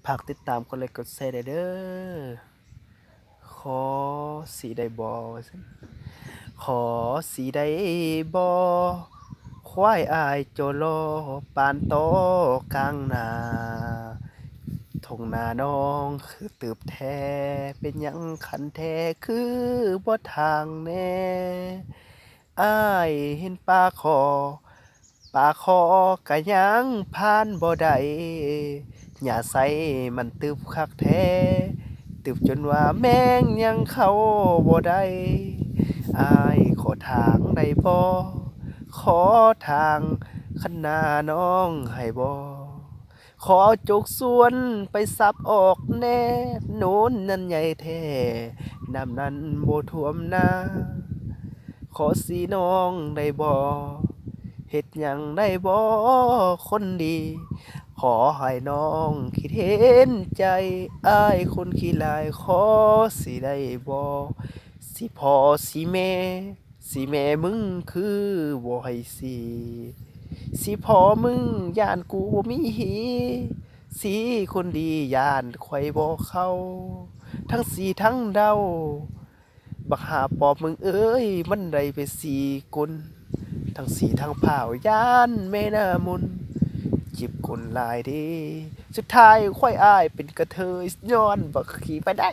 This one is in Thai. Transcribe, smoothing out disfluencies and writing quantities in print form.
ฝากติดตามกดไลค์กดแชร์ได้เด้อขอสีได้บ่ว่าซั่นขอสีได้บ่ควายอายโจโลปานโตกลางนาทุ่งนาน้องคือตืบแท้เป็นหยังคันแท้คือบ่ทางแน่อ้ายเห็นปลาคอก็ยังผ่านบ่ได้หญ้าไสมันตึบคักแท้ตึบจนว่าแมงยังเข้าบ่ได้อ้ายขอทางได้บ่ขอทางคันหน้าน้องให้บ่ขอเอาจกส่วนไปสับออกแน่โน้นนั้นใหญ่แท้น้ำนั้นบ่ท่วมนาขอสิน้องได้บ่เฮ็ดหยังได้บ่คนดี ขอให้น้องคิดเห็นใจอ้ายคนขี้ลายขอสิได้บ่สิพ่อสิแม่มึงคือบ่ให้สิพ่อมึงย้านกูบ่มีหีสิคนดีย้านข้อยบ่เข้าทั้งสีทั้งเดาบักหาปอบมึงเอ้ยมันได้ไปสีกลทั้งสีทั้งเผาวย้านแม่น้ามน จิบคนหลายเดีสุดท้ายค่อยอายเป็นกระเทยย้อนบักขี่ไปได้